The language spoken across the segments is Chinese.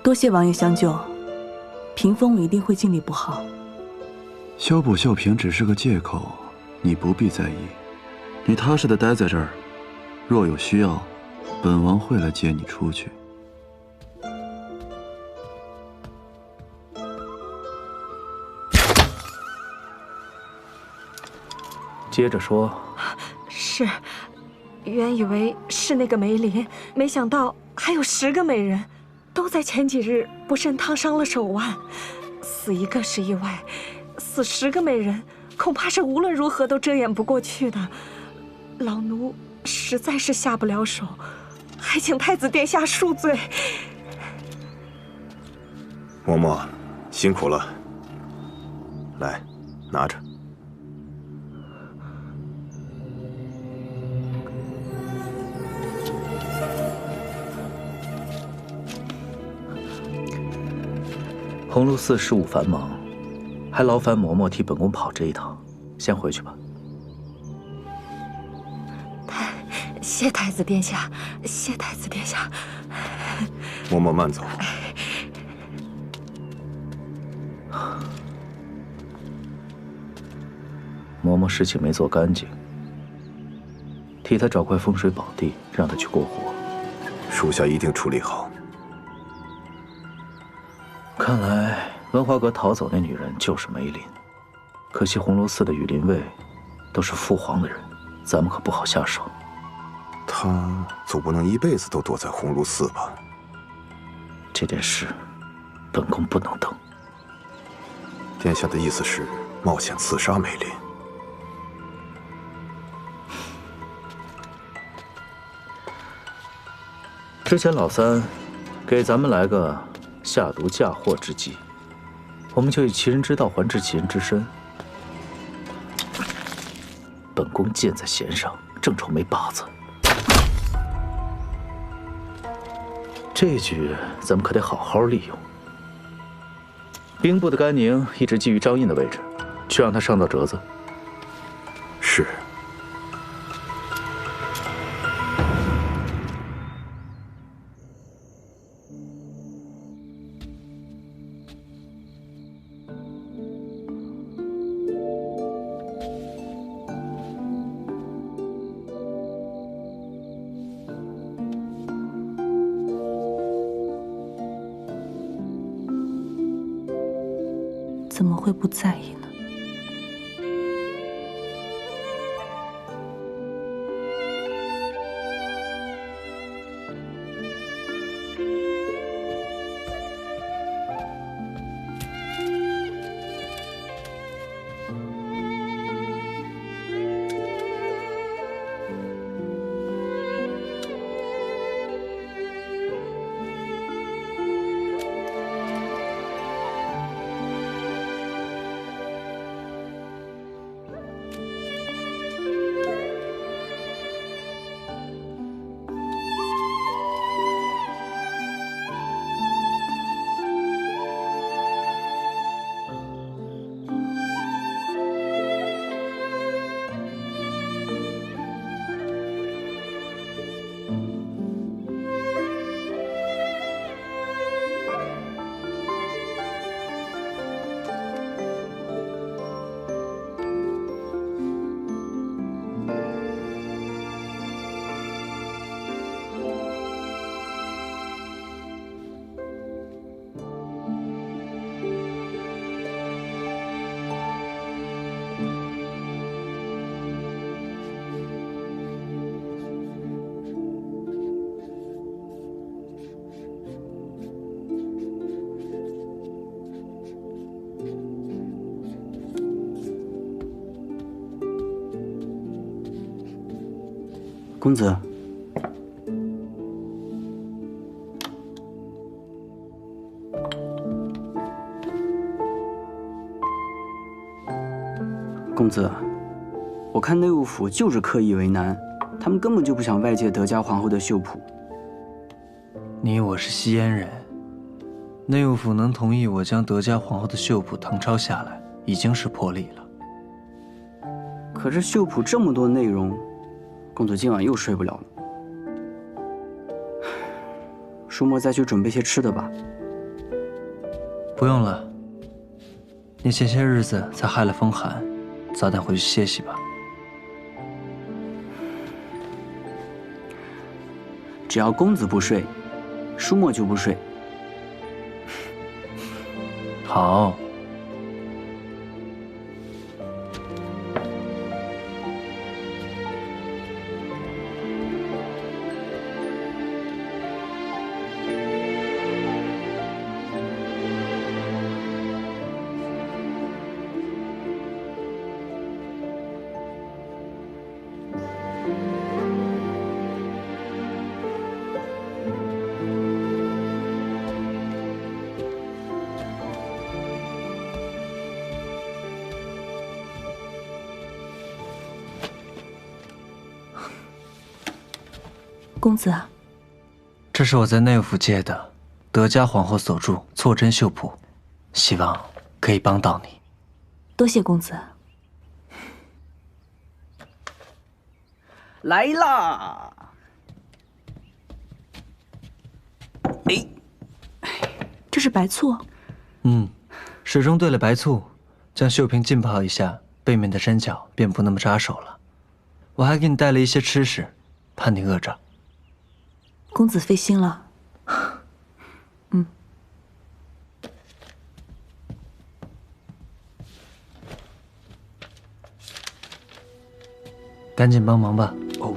多谢王爷相救，屏风我一定会尽力补好。修补秀屏只是个借口，你不必在意。你踏实的待在这儿，若有需要，本王会来接你出去。接着说。是，原以为是那个梅林，没想到还有10个美人，都在前几日不慎烫伤了手腕，死一个是意外，死10个美人，恐怕是无论如何都遮掩不过去的。老奴实在是下不了手，还请太子殿下恕罪。嬷嬷，辛苦了。来，拿着。鸿胪寺事务繁忙，还劳烦嬷嬷替本宫跑这一趟，先回去吧。谢太子殿下，谢太子殿下。嬷嬷慢走。嬷嬷事情没做干净，替她找块风水宝地，让她去过活。属下一定处理好。看来文华阁逃走那女人就是梅林，可惜鸿胪寺的羽林卫都是父皇的人，咱们可不好下手。她总不能一辈子都躲在鸿胪寺吧？这件事，本宫不能等。殿下的意思是冒险刺杀梅林？之前老三给咱们来个下毒嫁祸之计，我们就以其人之道还治其人之身。本宫箭在弦上，正愁没靶子。这一局咱们可得好好利用。兵部的甘宁一直觊觎张印的位置，去让他上到折子。是。怎么会不在意呢？公子，公子，我看内务府就是刻意为难，他们根本就不想外界德家皇后的绣谱。你我是西燕人，内务府能同意我将德家皇后的绣谱誊抄下来，已经是破例了。可是绣谱这么多内容，公子今晚又睡不了了。舒墨再去准备些吃的吧，不用了，你前些日子才害了风寒，早点回去歇息吧。只要公子不睡，舒墨就不睡。好。公子，这是我在内务府借的德嘉皇后所著错针绣谱，希望可以帮到你。多谢公子。来啦！哎，这是白醋。水中兑了白醋，将绣瓶浸泡一下，背面的针脚便不那么扎手了。我还给你带了一些吃食，怕你饿着。公子费心了。赶紧帮忙吧。哦。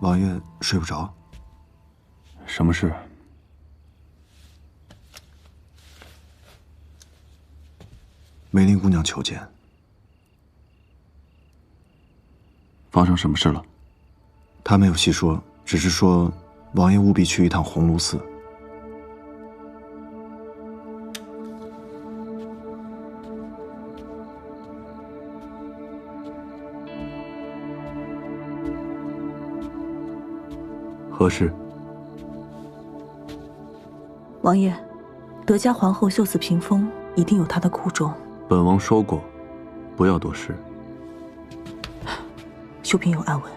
王爷睡不着，什么事？梅林姑娘求见。发生什么事了？她没有细说，只是说王爷务必去一趟鸿胪寺。何事？王爷，德家皇后秀此屏风一定有她的苦衷。本王说过，不要多事。绣屏有暗纹，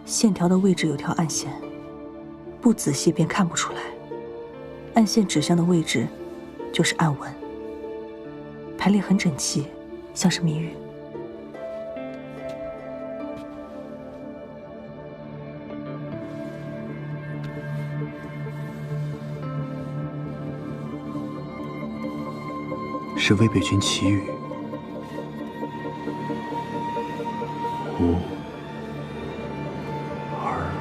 线条的位置有条暗线，不仔细便看不出来。暗线指向的位置就是暗纹，排列很整齐，像是谜语。是魏北军奇语。无儿，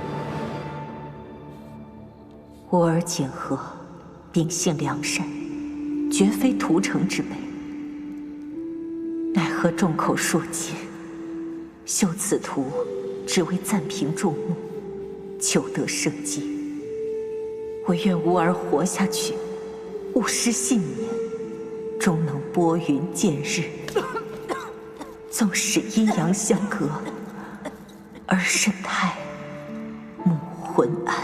吾儿简和，秉性良善，绝非屠城之辈。奈何众口铄金，绣此图，只为暂平众目，求得生机。唯愿吾儿活下去，勿失信念，终能拨云见日。纵使阴阳相隔，儿身泰，母魂安。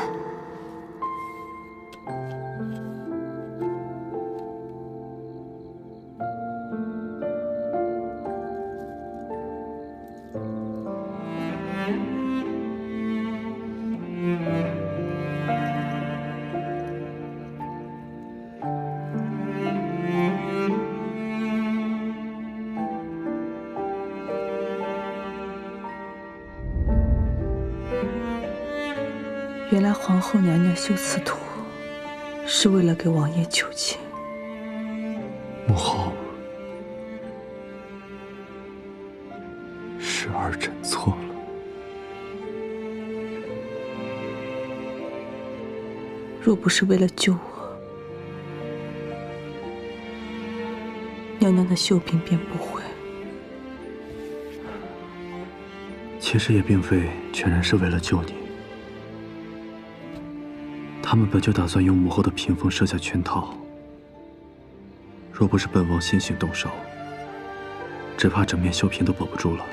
原来皇后娘娘绣此图，是为了给王爷求情。母后，是儿臣错了。若不是为了救我，娘娘的绣屏便不会。其实也并非全然是为了救你。他们本就打算用母后的屏风设下圈套，若不是本王先行动手，只怕整面绣屏都保不住了。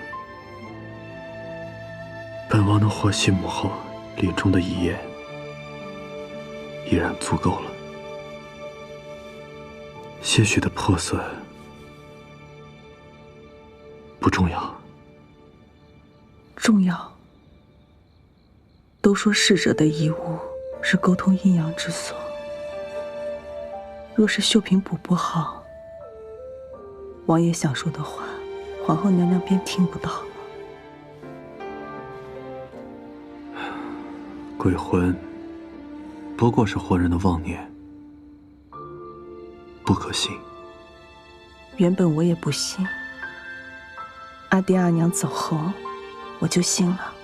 本王能活系母后临终的遗言，已然足够了。些许的破损不重要。重要。都说逝者的遗物是沟通阴阳之所，若是绣屏补不好，王爷想说的话，皇后娘娘便听不到了。鬼魂不过是活人的妄念，不可信。原本我也不信，阿爹阿娘走后，我就信了。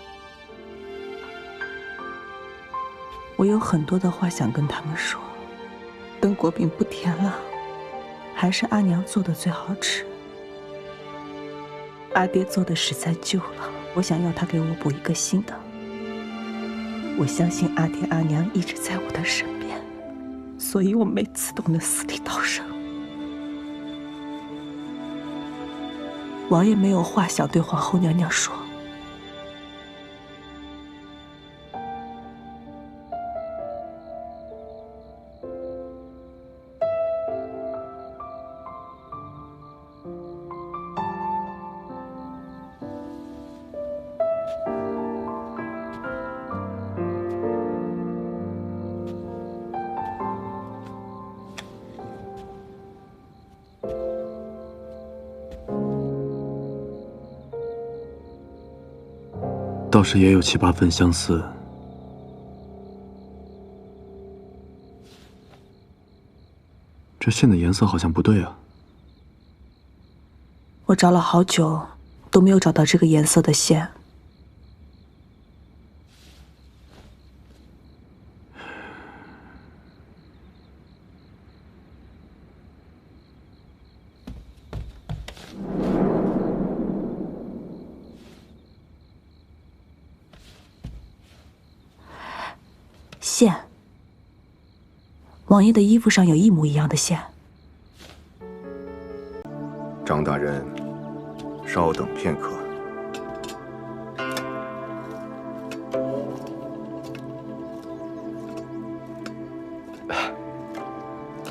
我有很多的话想跟他们说，等果饼不甜了，还是阿娘做的最好吃。阿爹做的实在旧了，我想要他给我补一个新的。我相信阿爹阿娘一直在我的身边，所以我每次都能死里逃生。王爷没有话想对皇后娘娘说。倒是也有7、8分相似。这线的颜色好像不对啊。我找了好久，都没有找到这个颜色的线。线，王爷的衣服上有一模一样的线。张大人，稍等片刻。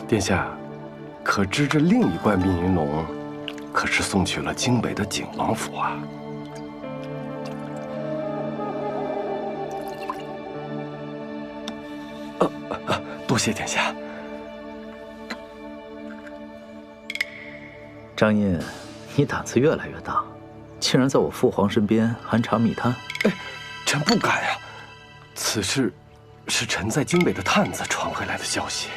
殿下，可知这另一怪密云龙，可是送去了京北的景王府啊？多谢殿下。张印，你胆子越来越大，竟然在我父皇身边安插密探。哎，臣不敢呀！此事是臣在京北的探子传回来的消息。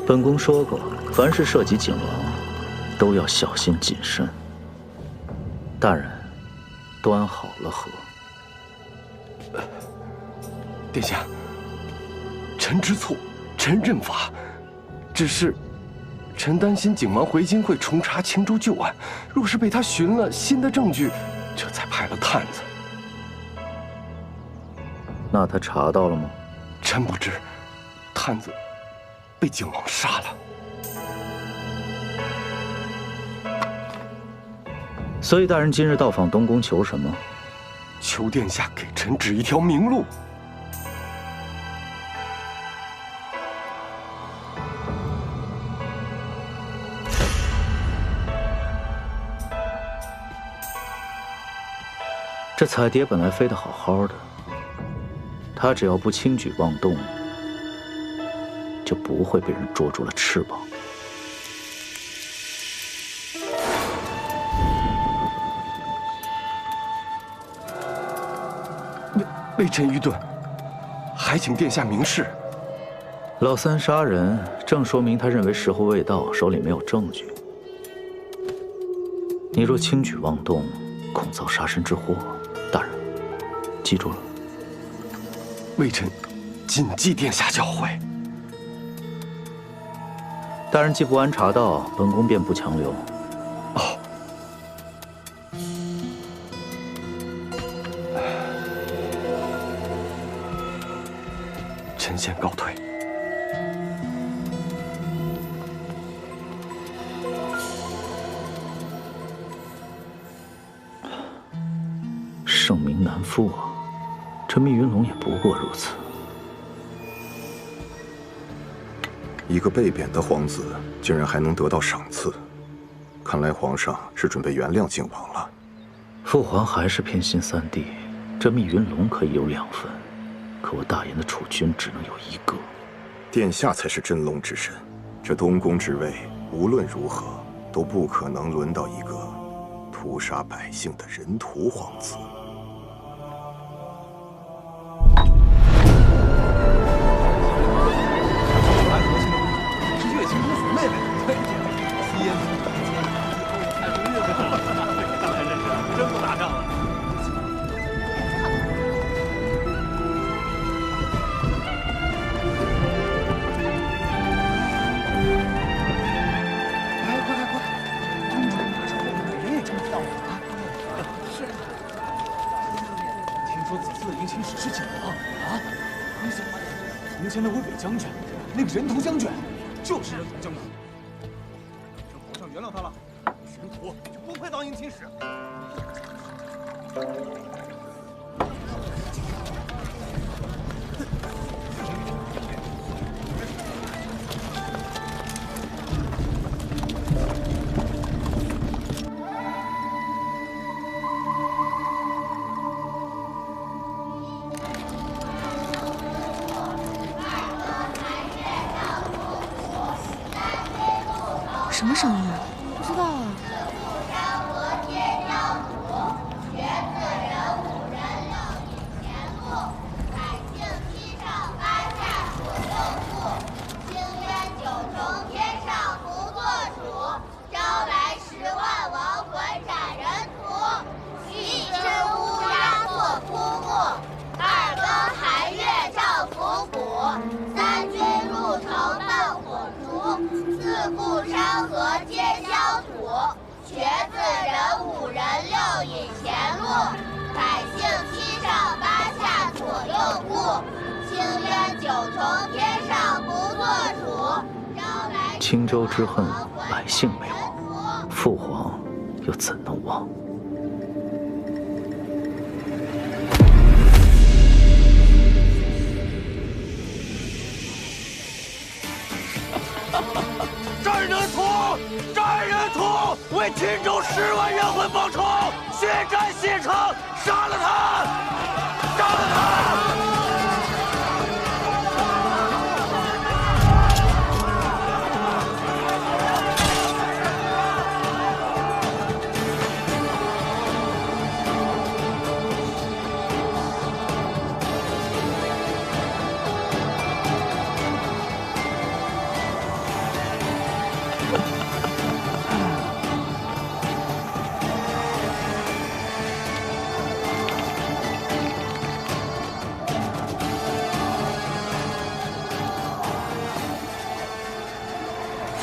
本宫说过，凡是涉及景王，都要小心谨慎。大人，端好了喝。殿下，臣知错，臣认罚。只是，臣担心景王回京会重查青州旧案，若是被他寻了新的证据，这才派了探子。那他查到了吗？臣不知，探子被景王杀了。所以大人今日到访东宫求什么？求殿下给臣指一条明路。这彩蝶本来飞得好好的，它只要不轻举妄动，就不会被人捉住了翅膀。微臣愚钝，还请殿下明示。老三杀人，正说明他认为时候未到，手里没有证据。你若轻举妄动，恐遭杀身之祸。大人，记住了。微臣谨记殿下教诲。大人既不安察到，本宫便不强留。哦。臣先告退。盛名难副啊！这密云龙也不过如此。一个被贬的皇子，竟然还能得到赏赐，看来皇上是准备原谅靖王了。父皇还是偏心三弟，这密云龙可以有2份，可我大言的储君只能有1个。殿下才是真龙之神，这东宫之位无论如何都不可能轮到一个屠杀百姓的人屠皇子。从前那位伪将军，那个人头将军，就是人头将军。这皇上原谅他了，神徒就不配当迎亲使。什么声音啊？不知道啊。青州之恨，百姓没亡，父皇又怎能忘？战人图，战人图，为秦州10万冤魂报仇，血战西城，杀了他，杀了他！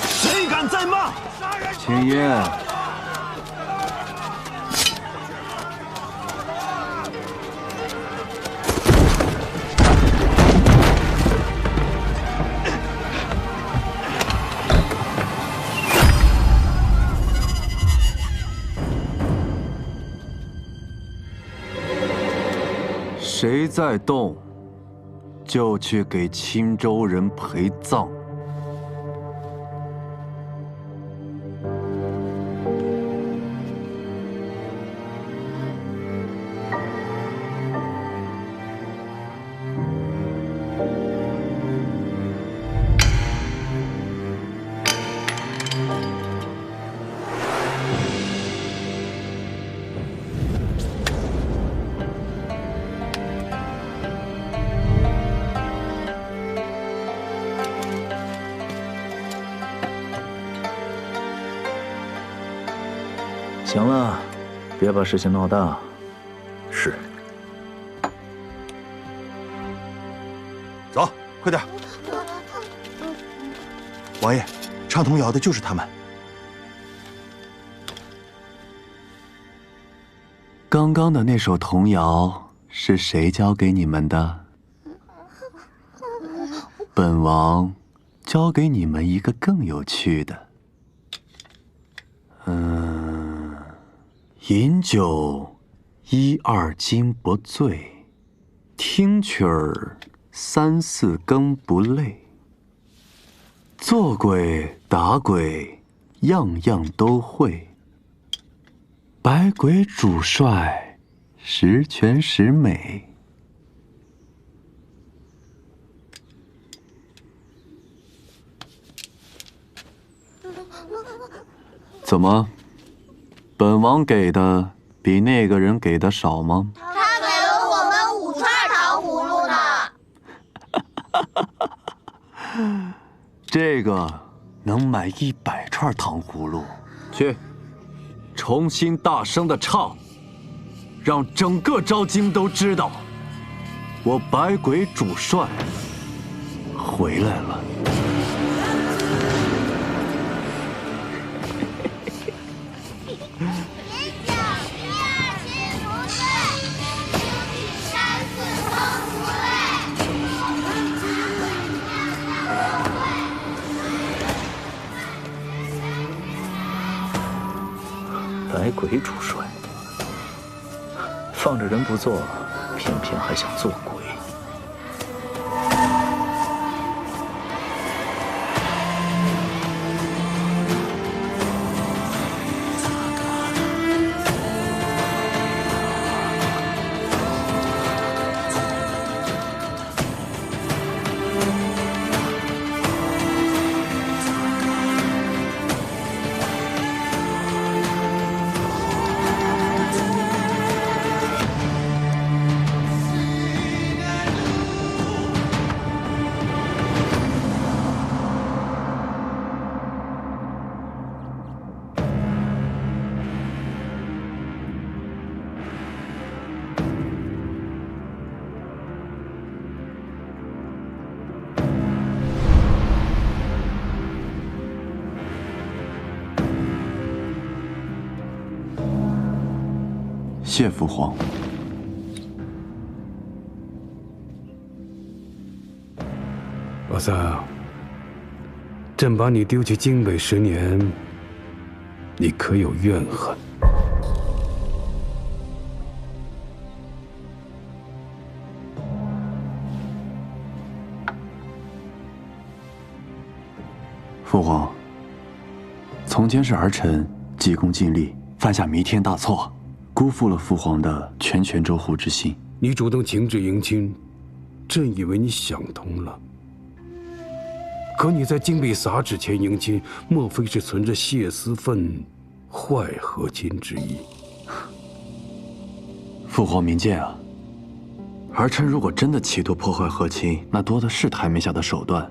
谁敢再骂？青烟，谁再动，就去给青州人陪葬。 行了，别把事情闹大。是。走，快点！王爷，唱童谣的就是他们。刚刚的那首童谣是谁教给你们的？本王教给你们一个更有趣的。饮酒1、2斤不醉，听曲儿3、4更不累。做鬼打鬼样样都会，百鬼主帅十全十美。怎么？本王给的比那个人给的少吗？他给了我们5串糖葫芦呢。这个能买100串糖葫芦。去，重新大声的唱，让整个昭京都知道，我百鬼主帅回来了。百鬼主帅，放着人不做，偏偏还想做鬼。谢父皇。老三，朕把你丢去京北10年，你可有怨恨？父皇，从前是儿臣急功近利，犯下弥天大错，辜负了父皇的全权周护之心。你主动请旨迎亲，朕以为你想通了。可你在金被撒纸前迎亲，莫非是存着泄私愤、坏和亲之意？父皇明鉴啊！儿臣如果真的企图破坏和亲，那多的是台面下的手段，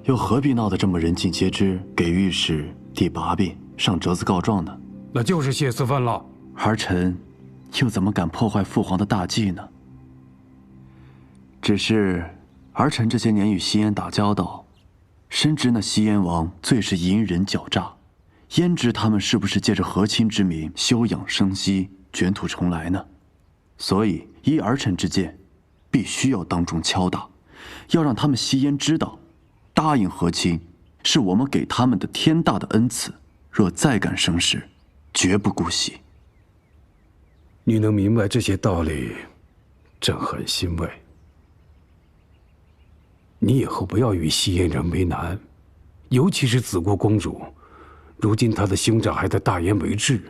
又何必闹得这么人尽皆知，给御史第8遍上折子告状呢？那就是泄私愤了。儿臣又怎么敢破坏父皇的大计呢？只是儿臣这些年与西燕打交道，深知那西燕王最是隐忍狡诈，焉知他们是不是借着和亲之名休养生息、卷土重来呢？所以依儿臣之见，必须要当众敲打，要让他们西燕知道，答应和亲是我们给他们的天大的恩赐，若再敢生事，绝不姑息。你能明白这些道理，朕很欣慰。你以后不要与西燕人为难，尤其是子国公主，如今她的兄长还在大燕为质，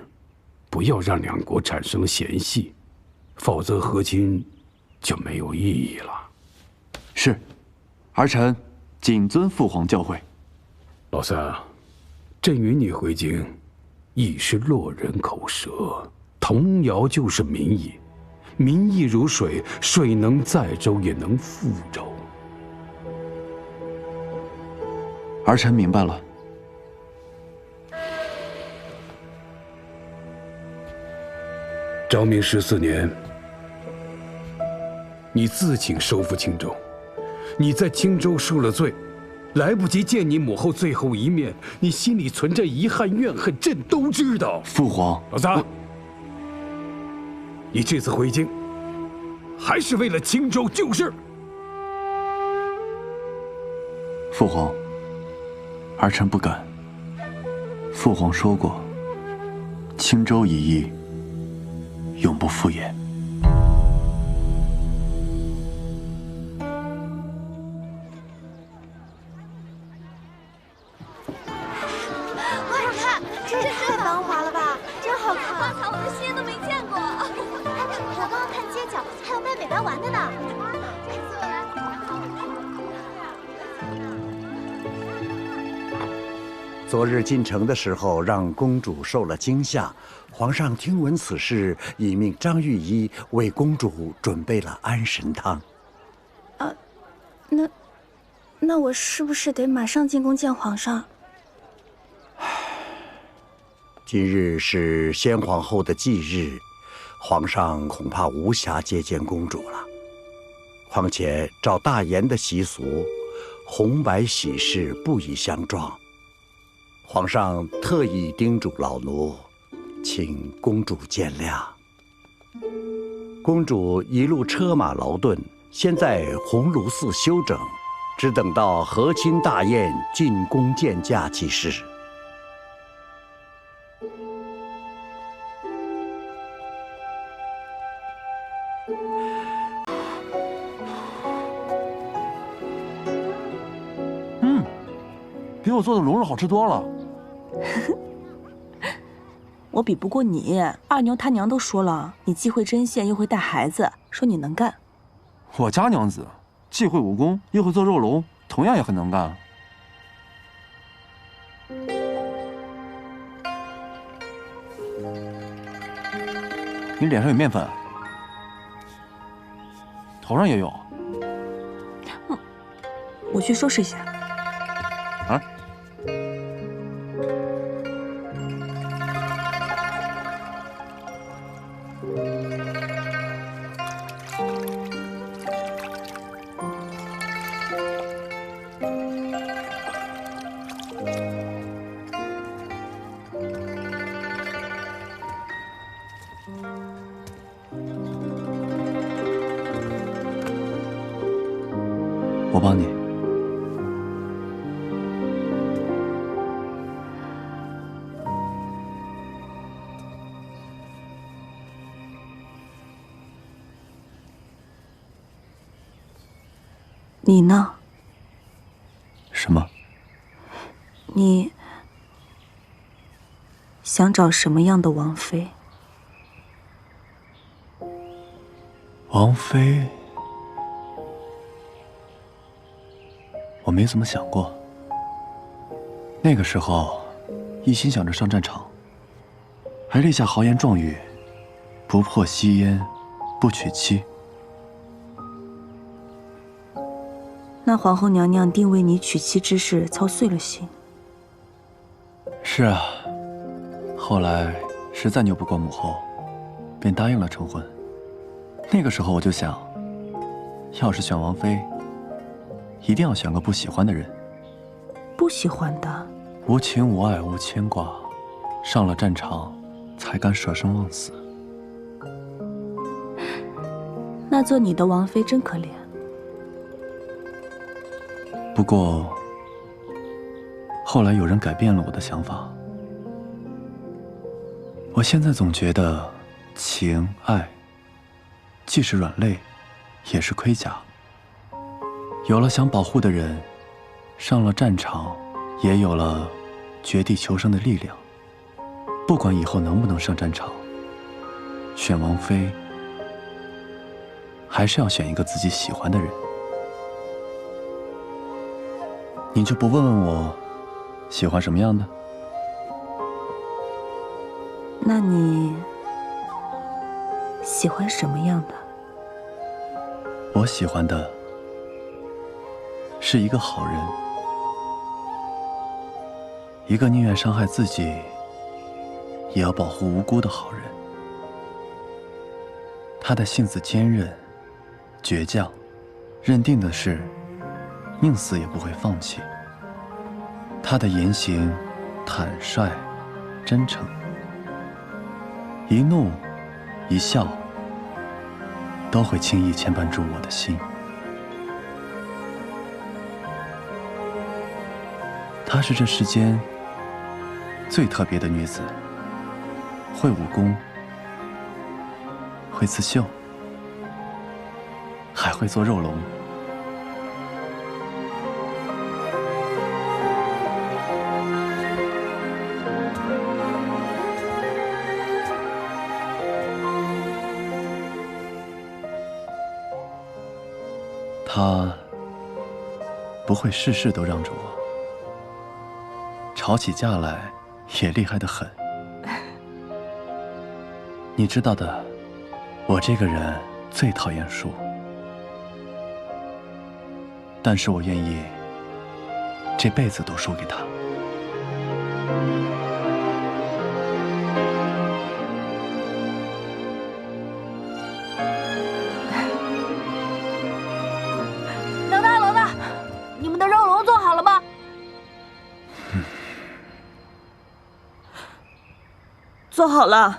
不要让两国产生嫌隙，否则和亲就没有意义了。是，儿臣谨遵父皇教诲。老三，朕与你回京，亦是落人口舌。童谣就是民意，民意如水，水能载舟，也能覆舟。儿臣明白了。昭明14年，你自请收复青州，你在青州受了罪，来不及见你母后最后一面，你心里存着遗憾怨恨，朕都知道。父皇，老三，你这次回京，还是为了青州救市？父皇，儿臣不敢。父皇说过，青州一役，永不复言。快看，这也太繁华了吧！真好看，花草我们西燕都没见过。我刚刚看街角还有卖美白丸的呢。昨日进城的时候，让公主受了惊吓。皇上听闻此事，已命张御医为公主准备了安神汤。那我是不是得马上进宫见皇上？今日是先皇后的忌日，皇上恐怕无暇接见公主了。况且照大言的习俗，红白喜事不宜相撞。皇上特意叮嘱老奴，请公主见谅。公主一路车马劳顿，先在鸿胪寺休整，只等到和亲大宴进宫见驾即是。比我做的龙肉好吃多了。我比不过你，二牛他娘都说了，你既会针线又会带孩子，说你能干。我家娘子既会武功又会做肉龙，同样也很能干。你脸上有面粉，头上也有。我去收拾一下。啊？我帮你。你呢？什么？你想找什么样的王妃？王妃，我没怎么想过。那个时候，一心想着上战场，还立下豪言壮语：不破吸烟，不娶妻。那皇后娘娘定为你娶妻之事操碎了心。是啊，后来实在拗不过母后，便答应了成婚。那个时候我就想，要是选王妃，一定要选个不喜欢的人。不喜欢的？无情无爱无牵挂，上了战场才敢舍生忘死。那做你的王妃真可怜。不过，后来有人改变了我的想法。我现在总觉得，情爱既是软肋，也是盔甲。有了想保护的人，上了战场，也有了绝地求生的力量。不管以后能不能上战场，选王妃，还是要选一个自己喜欢的人。你就不问问我，喜欢什么样的？那你喜欢什么样的？我喜欢的是一个好人，一个宁愿伤害自己，也要保护无辜的好人。他的性子坚韧、倔强，认定的事，宁死也不会放弃。他的言行坦率、真诚，一怒一笑，都会轻易牵绊住我的心。她是这世间最特别的女子，会武功，会刺绣，还会做肉龙。他不会事事都让着我，吵起架来也厉害得很。你知道的，我这个人最讨厌输，但是我愿意这辈子都输给他。老大，你们的肉龙做好了吗？做好了。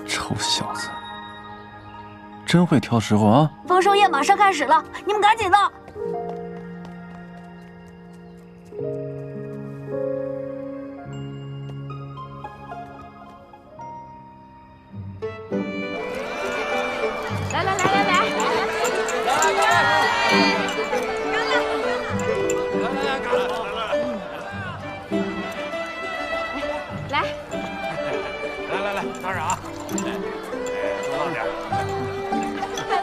臭小子，真会挑时候啊！丰收宴马上开始了，你们赶紧的。当然啊，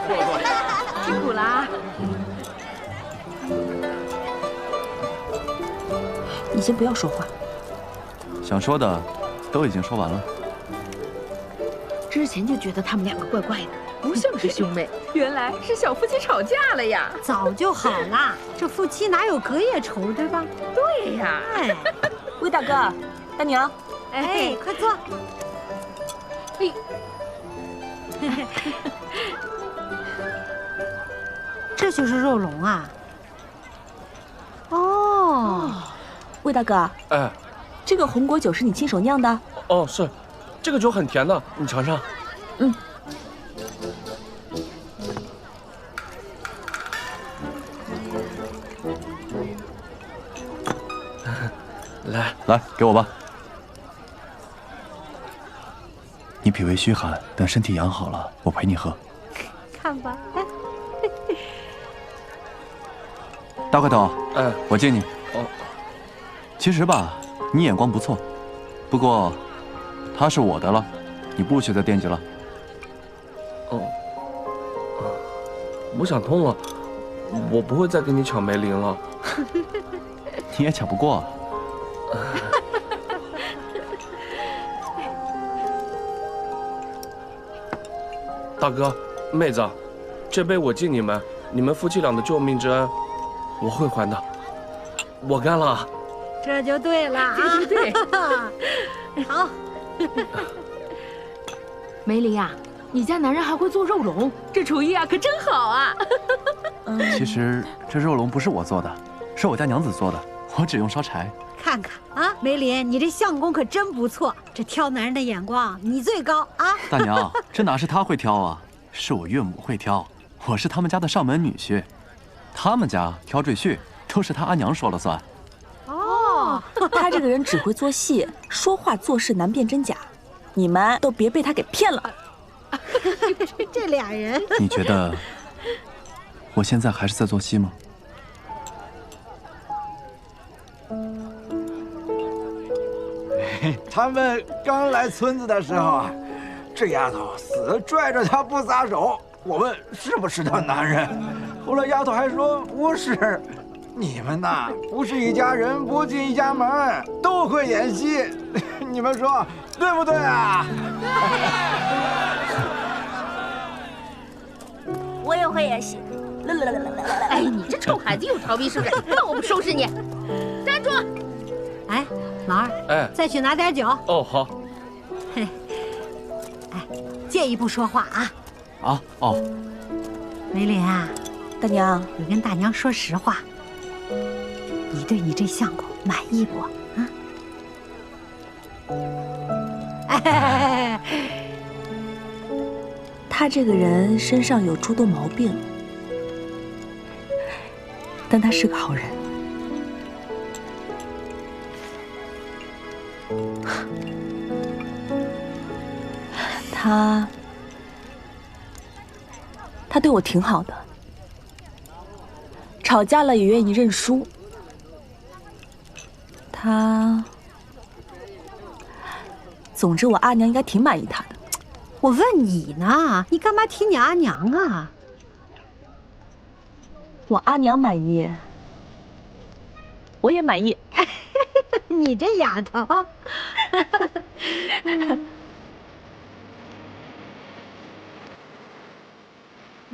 多倒点，辛苦了啊！你先不要说话。想说的都已经说完了。之前就觉得他们两个怪怪的，不像是兄妹，原来是小夫妻吵架了呀！早就好了，这夫妻哪有隔夜仇，对吧？对呀。哎，魏大哥，大娘，哎，快坐。这就是肉龙啊！哦，魏大哥，哎，这个红果酒是你亲手酿的？哦，是，这个酒很甜的，你尝尝。嗯。来，给我吧。你脾胃虚寒，等身体养好了，我陪你喝。看吧。大块头，哎，我敬你。哦。其实吧，你眼光不错，不过他是我的了，你不许再惦记了。哦。我想通了，我不会再跟你抢梅林了。你也抢不过。大哥，妹子，这杯我敬你们，你们夫妻俩的救命之恩，我会还的。我干了。这就对了啊！对，好。梅林呀，你家男人还会做肉龙，这厨艺啊可真好啊！其实这肉龙不是我做的，是我家娘子做的，我只用烧柴。看看啊，梅林，你这相公可真不错，这挑男人的眼光你最高啊！大娘，这哪是他会挑啊，是我岳母会挑。我是他们家的上门女婿，他们家挑赘婿都是他阿娘说了算。哦，他这个人只会做戏，说话做事难辨真假，你们都别被他给骗了。这俩人，你觉得我现在还是在做戏吗？他们刚来村子的时候啊，这丫头死拽着他不撒手。我问是不是他男人，后来丫头还说不是。你们呐，不是一家人不进一家门，都会演戏，你们说对不对啊？我也会演戏。哎，你这臭孩子又逃避是不是？看我不收拾你！站住！哎，老二，哎，再去拿点酒。哦，好。嘿，哎，借一步说话啊。啊，哦。梅林啊，大娘，你跟大娘说实话，你对你这相公满意不？啊？哎，他这个人身上有诸多毛病，但他是个好人。他对我挺好的，吵架了也愿意认输。总之我阿娘应该挺满意他的。我问你呢，你干嘛提你阿娘啊？我阿娘满意，我也满意。你这丫头。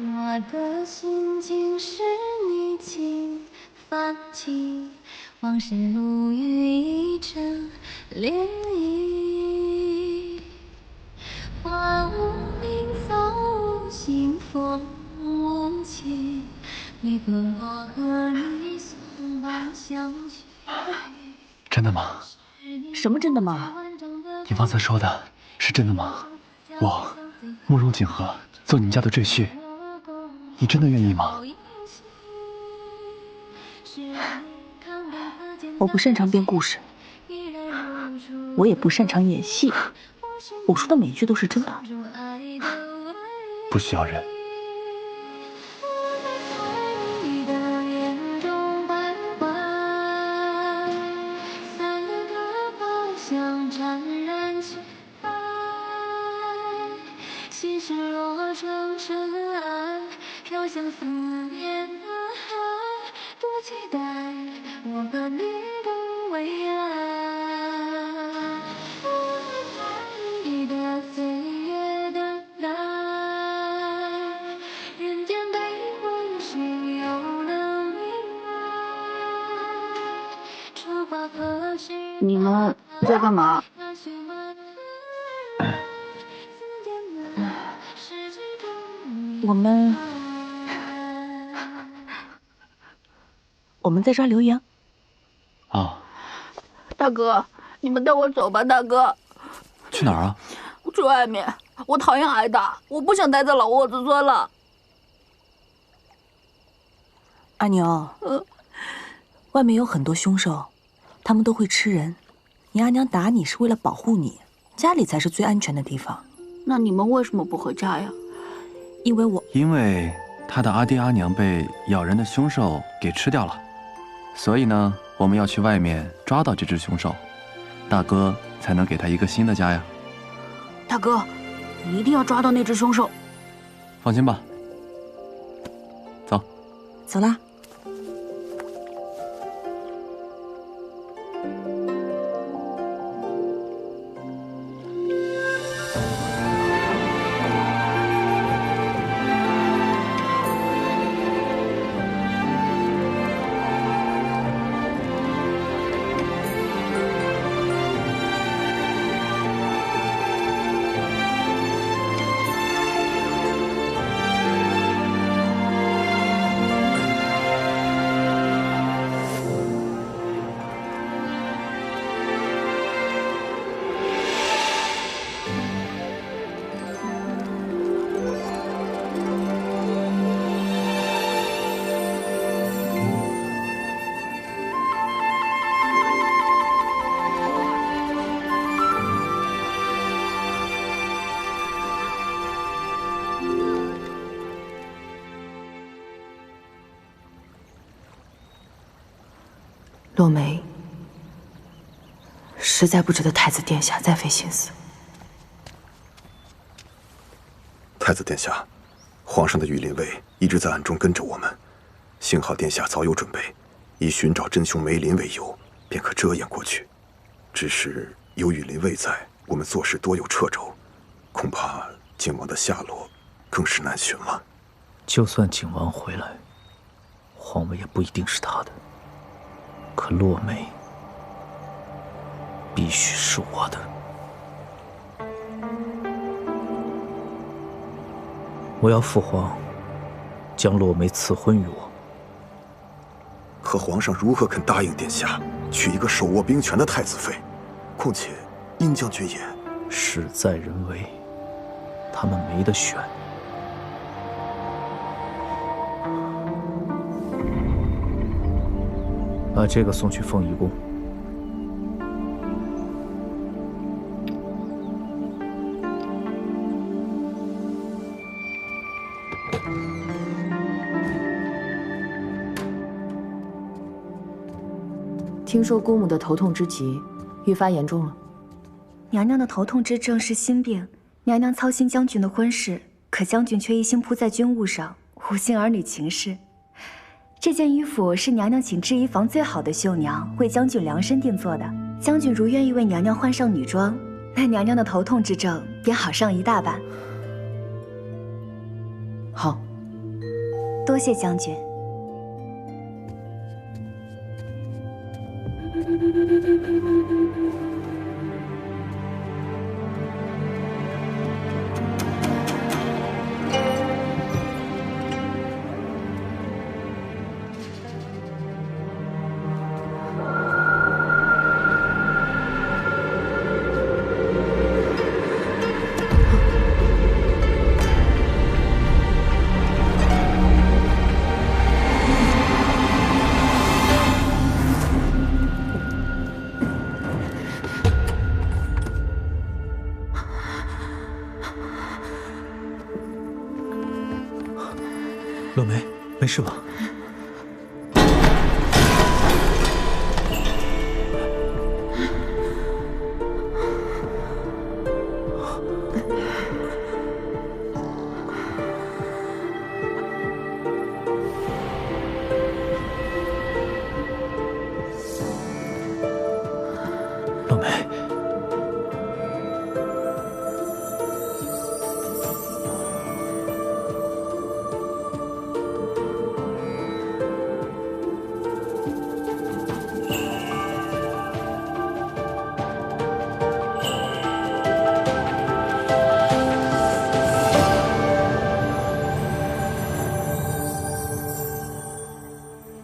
我的心境是你轻泛起，往事如雨一阵涟漪。花无名，草无心，风无情，每个我和你相伴相许。真的吗？什么真的吗？你方才说的是真的吗？我慕容锦和做你们家的赘婿，你真的愿意吗？我不擅长编故事，我也不擅长演戏，我说的每一句都是真的。不需要人。飘向思念的海，多期待我和你的未来。你的岁月等待，人间悲欢谁又能明白？春花何时？你们在干嘛？我们在抓刘洋。啊，大哥，你们带我走吧，大哥。去哪儿啊？去外面，我讨厌挨打，我不想待在老窝子村了。阿牛，外面有很多凶手，他们都会吃人。你阿娘打你是为了保护你，家里才是最安全的地方。那你们为什么不回家呀？因为他的阿爹阿娘被咬人的凶手给吃掉了，所以呢，我们要去外面抓到这只凶手，大哥才能给他一个新的家呀。大哥，你一定要抓到那只凶手。放心吧，走，走啦。落梅，实在不值得太子殿下再费心思。太子殿下，皇上的御林卫一直在暗中跟着我们，幸好殿下早有准备，以寻找真凶梅林为由，便可遮掩过去。只是有御林卫在，我们做事多有掣肘，恐怕景王的下落更是难寻了。就算景王回来，皇位也不一定是他的。可落梅必须是我的。我要父皇将落梅赐婚于我。可皇上如何肯答应殿下娶一个手握兵权的太子妃？况且殷将军也事在人为，他们没得选。把这个送去凤仪宫。听说姑母的头痛之疾愈发严重了。娘娘的头痛之症是心病，娘娘操心将军的婚事，可将军却一心扑在军务上，无心儿女情事。这件衣服是娘娘请制衣房最好的绣娘为将军量身定做的。将军如愿意为娘娘换上女装，那娘娘的头痛之症便好上一大半。好，多谢将军。落梅，没事吧？落梅。